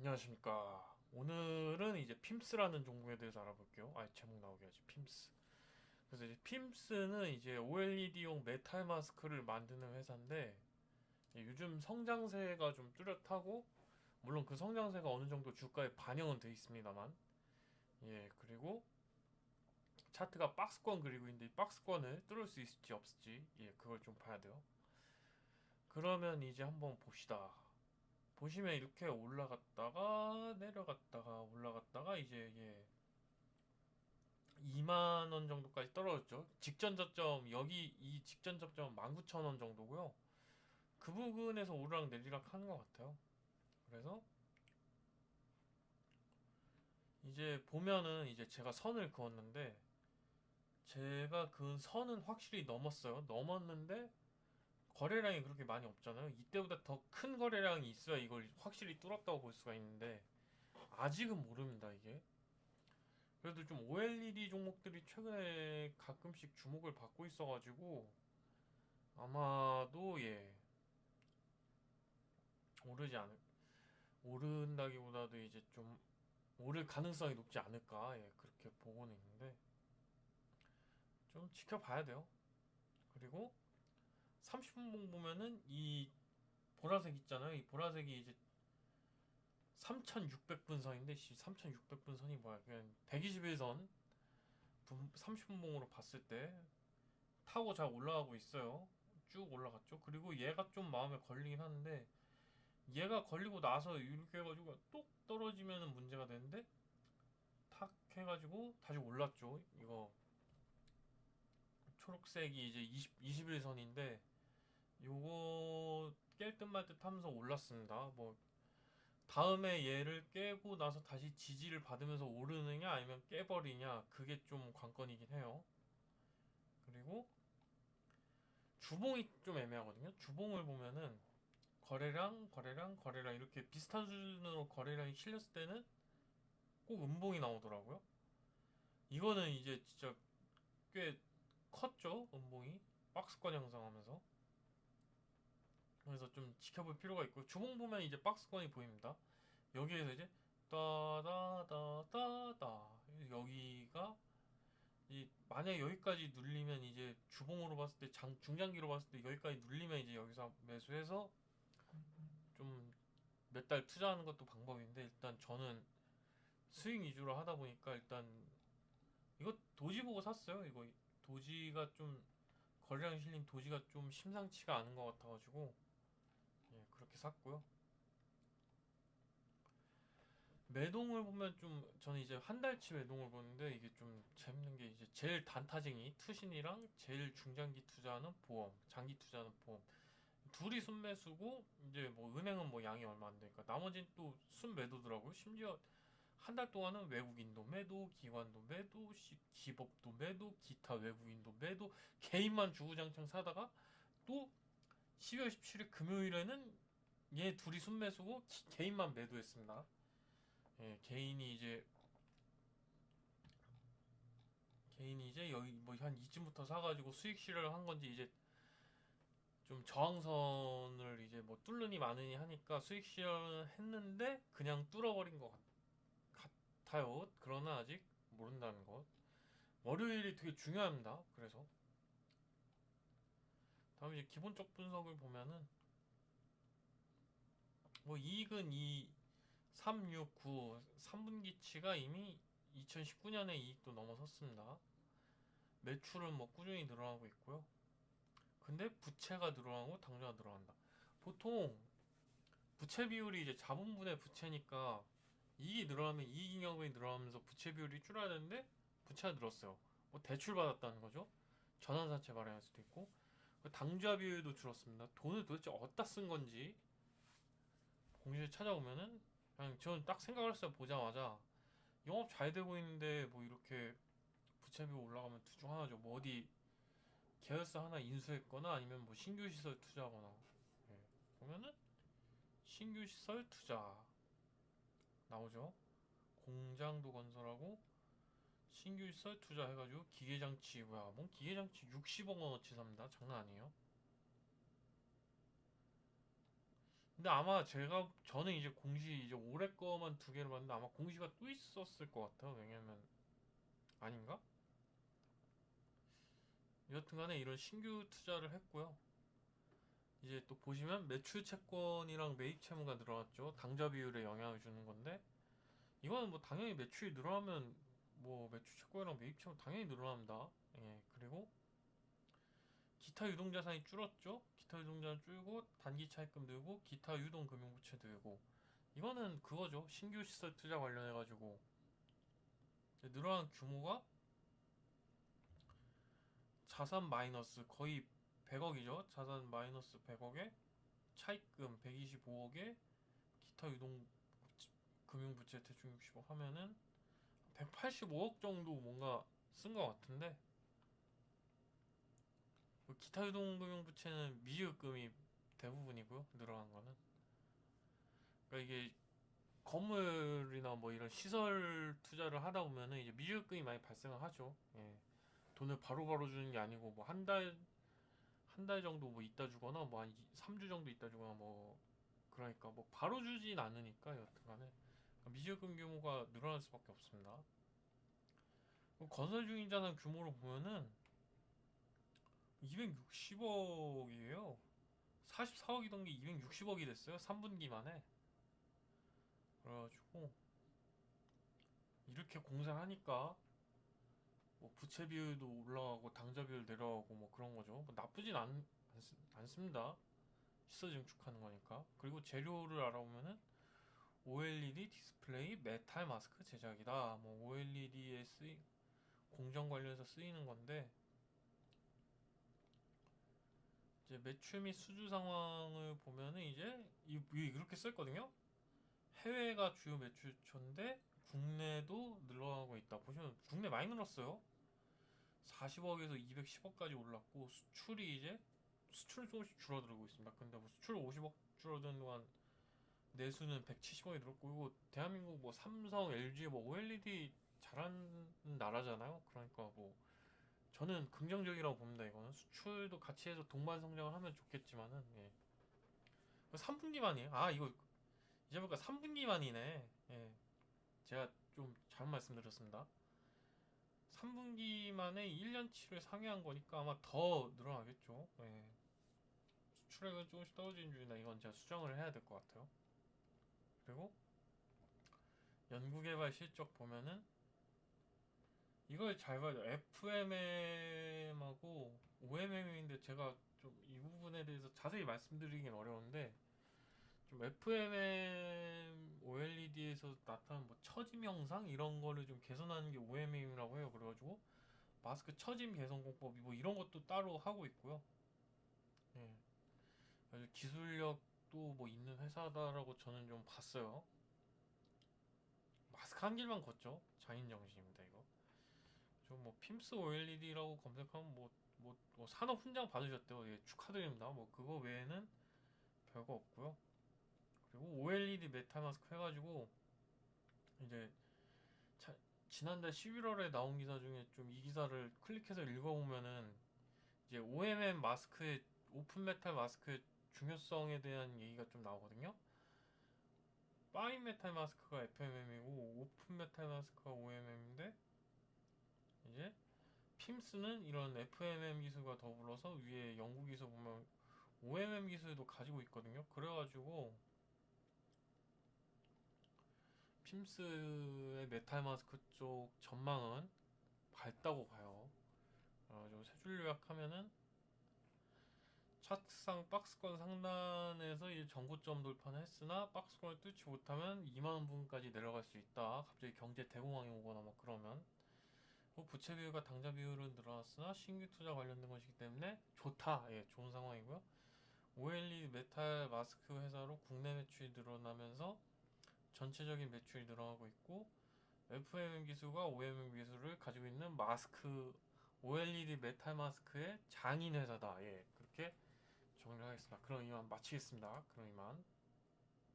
안녕하십니까. 오늘은 이제 핌스라는 종목에 대해서 알아볼게요. 제목 나오게 하지. 핌스. 그래서 이제 핌스는 이제 OLED용 메탈 마스크를 만드는 회사인데, 요즘 성장세가 좀 뚜렷하고, 물론 그 성장세가 어느 정도 주가에 반영은 돼 있습니다만, 그리고 차트가 박스권 그리고 있는데, 이 박스권을 뚫을 수 있을지 없을지, 그걸 좀 봐야 돼요. 그러면 이제 한번 봅시다. 보시면 이렇게 올라갔다가 내려갔다가 올라갔다가 이제 2만 원 정도까지 떨어졌죠. 직전 저점 여기 이 직전 저점 19,000원 정도고요. 그 부분에서 오르락 내리락 하는 것 같아요. 그래서 이제 보면은 이제 제가 선을 그었는데 제가 그은 선은 확실히 넘었어요. 넘었는데 거래량이 그렇게 많이 없잖아요. 이때보다 더 큰 거래량이 있어야 이걸 확실히 뚫었다고 볼 수가 있는데 아직은 모릅니다, 이게. 그래도 좀 OLED 종목들이 최근에 가끔씩 주목을 받고 있어가지고 아마도 오르지 않을 오른다기보다도 이제 좀 오를 가능성이 높지 않을까 그렇게 보고는 있는데 좀 지켜봐야 돼요. 그리고 30분봉 보면은 이 보라색 있잖아요. 이 보라색이 이제 3600분 선인데 3600분 선이 뭐야? 그냥 121선 30분봉으로 봤을 때 타고 잘 올라가고 있어요. 쭉 올라갔죠. 그리고 얘가 좀 마음에 걸리긴 하는데 얘가 걸리고 나서 이렇게 해가지고 똑 떨어지면 문제가 되는데 탁 해가지고 다시 올랐죠. 이거 초록색이 이제 21선인데 요거 깰 듯 말 듯 하면서 올랐습니다. 뭐 다음에 얘를 깨고 나서 다시 지지를 받으면서 오르느냐 아니면 깨버리냐 그게 좀 관건이긴 해요. 그리고 주봉이 좀 애매하거든요. 주봉을 보면은 거래량 이렇게 비슷한 수준으로 거래량이 실렸을 때는 꼭 음봉이 나오더라고요. 이거는 이제 진짜 꽤 컸죠, 음봉이. 박스권 형성하면서. 그래서 좀 지켜볼 필요가 있고, 주봉 보면 이제 박스권이 보입니다. 여기에서 이제 따다다다다 여기가 만약 여기까지 눌리면 이제 주봉으로 봤을 때 중장기로 봤을 때 여기까지 눌리면 이제 여기서 매수해서 좀 몇 달 투자하는 것도 방법인데 일단 저는 스윙 위주로 하다 보니까 일단 이거 도지 보고 샀어요. 이거 도지가 좀 거래량 실린 도지가 좀 심상치가 않은 것 같아가지고 그렇게 샀고요. 매동을 보면 좀 저는 이제 한 달치 매동을 보는데 이게 좀 재밌는 게 이제 제일 단타쟁이 투신이랑 제일 중장기 투자하는 보험, 장기 투자하는 보험 둘이 순매수고 이제 뭐 은행은 뭐 양이 얼마 안 되니까 나머지는 또 순매도더라고요. 심지어 한 달 동안은 외국인도 매도, 기관도 매도, 기법도 매도, 기타 외국인도 매도, 개인만 주구장창 사다가 또 12월 17일 금요일에는 얘 둘이 순매수고 개인만 매도했습니다. 개인이 이제 여기 뭐 한 이쯤부터 사가지고 수익 실현을 한 건지 이제 좀 저항선을 이제 뭐 뚫느니 마느니 하니까 수익 실현을 했는데 그냥 뚫어버린 것 같아요. 그러나 아직 모른다는 것. 월요일이 되게 중요합니다. 그래서 다음 이제 기본적 분석을 보면은 뭐 이익은 3, 6, 9, 3분기치가 이미 2019년의 이익도 넘어섰습니다. 매출은 뭐 꾸준히 늘어나고 있고요. 근데 부채가 늘어나고 당좌가 늘어난다. 보통 부채 비율이 이제 자본분의 부채니까 이익이 늘어나면 이익잉여금이 늘어나면서 부채 비율이 줄어야 되는데 부채가 늘었어요. 뭐 대출 받았다는 거죠. 전환사채 발행할 수도 있고 당좌 비율도 줄었습니다. 돈을 도대체 어디다 쓴 건지 공시를 찾아보면은 그냥 저는 딱 생각을 했어요. 보자마자 영업 잘 되고 있는데 뭐 이렇게 부채 비율 올라가면 둘 중 하나죠. 뭐 어디 계열사 하나 인수했거나 아니면 뭐 신규 시설 투자하거나 보면은 신규 시설 투자 나오죠. 공장도 건설하고 신규 시설 투자해가지고 기계장치 뭐야 뭔 기계장치 60억 원어치 삽니다. 장난 아니에요. 근데 아마 저는 이제 공시 이제 올해 거만 두 개를 봤는데 아마 공시가 또 있었을 것 같아요. 왜냐면 아닌가? 여튼간에 이런 신규 투자를 했고요. 이제 또 보시면 매출 채권이랑 매입 채무가 늘어났죠. 당좌 비율에 영향을 주는 건데 이거는 뭐 당연히 매출이 늘어나면 뭐 매출 채권이랑 매입 채무 당연히 늘어납니다. 예, 그리고 기타 유동자산이 줄었죠. 기타 유동자산 줄고 단기 차입금 늘고 기타 유동 금융부채 늘고 이거는 그거죠. 신규 시설 투자 관련해 가지고 늘어난 규모가 자산 마이너스 거의 100억이죠. 자산 마이너스 100억에 차입금 125억에 기타 유동 금융부채 대충 60억 하면은 185억 정도 뭔가 쓴 것 같은데 기타 유동금융부채는 미지급금이 대부분이고요. 늘어난 거는 그러니까 이게 건물이나 뭐 이런 시설 투자를 하다 보면은 이제 미지급금이 많이 발생을 하죠. 예. 돈을 바로바로 주는 게 아니고 뭐 한 달 정도 뭐 있다 주거나 뭐 한 3주 정도 있다 주거나 뭐 그러니까 뭐 바로 주진 않으니까 여튼간에 미지급금 규모가 늘어날 수밖에 없습니다. 건설 중인 자산 규모로 보면은 260억이에요. 44억이던 게 260억이 됐어요. 3분기 만에. 그래가지고 이렇게 공사하니까 뭐 부채 비율도 올라가고 당좌 비율 내려가고 뭐 그런 거죠. 뭐 나쁘진 않습니다. 시세 증축하는 거니까. 그리고 재료를 알아보면은 OLED 디스플레이 메탈 마스크 제작이다. 뭐 OLED에 공정 관련해서 쓰이는 건데 이제 매출 및 수주 상황을 보면은 이제 이렇게 썼거든요. 해외가 주요 매출처인데 국내도 늘어나고 있다. 보시면 국내 많이 늘었어요. 40억에서 210억까지 올랐고 수출은 조금씩 줄어들고 있습니다. 근데 뭐 수출 50억 줄어드는 동안 내수는 170억이 늘었고 이거 대한민국 뭐 삼성, LG 뭐 OLED 잘하는 나라잖아요. 그러니까 뭐 저는 긍정적이라고 봅니다. 이거는 수출도 같이 해서 동반 성장을 하면 좋겠지만은 예. 3분기만이에요. 아 이거 이제 보니까 3분기만이네. 예. 제가 좀 잘못 말씀드렸습니다. 3분기 만에 1년치를 상회한 거니까 아마 더 늘어나겠죠. 예. 수출액은 조금씩 떨어지는 중이다. 이건 제가 수정을 해야 될 것 같아요. 그리고 연구개발 실적 보면은 이걸 잘 봐야 돼요. FMM하고 OMM인데 제가 좀 이 부분에 대해서 자세히 말씀드리긴 어려운데 좀 FMM OLED에서 나타난 뭐 처짐 형상 이런 거를 좀 개선하는 게 OMM이라고 해요. 그래가지고 마스크 처짐 개선 공법 뭐 이런 것도 따로 하고 있고요. 예. 기술력도 뭐 있는 회사다라고 저는 좀 봤어요. 마스크 한 길만 걷죠. 장인 정신입니다 이거. 좀 뭐 핌스 OLED라고 검색하면 뭐 산업 훈장 받으셨대요. 예, 축하드립니다. 뭐 그거 외에는 별거 없고요. 그리고 OLED 메탈 마스크 해가지고 이제 자, 지난달 11월에 나온 기사 중에 좀 이 기사를 클릭해서 읽어보면은 이제 OMM 마스크의 오픈 메탈 마스크의 중요성에 대한 얘기가 좀 나오거든요. 파인 메탈 마스크가 FMM이고 오픈 메탈 마스크가 OMM인데 이제 핌스는 이런 FMM 기술과 더불어서 위에 연구 기술 보면 OMM 기술도 가지고 있거든요. 그래가지고 핌스의 메탈 마스크 쪽 전망은 밝다고 봐요. 그래가지고 세 줄 요약하면은 차트상 박스권 상단에서 이제 전고점 돌파는 했으나 박스권을 뚫지 못하면 2만원 부근까지 내려갈 수 있다. 갑자기 경제 대공황이 오거나 뭐 그러면 부채 비율과 당좌 비율은 늘어났으나 신규 투자 관련된 것이기 때문에 좋다. 예, 좋은 상황이고요. OLED 메탈 마스크 회사로 국내 매출이 늘어나면서 전체적인 매출이 늘어나고 있고 FMM 기술과 OMM 기술을 가지고 있는 마스크 OLED 메탈 마스크의 장인 회사다. 예, 그렇게 정리를 하겠습니다. 그럼 이만 마치겠습니다. 그럼 이만.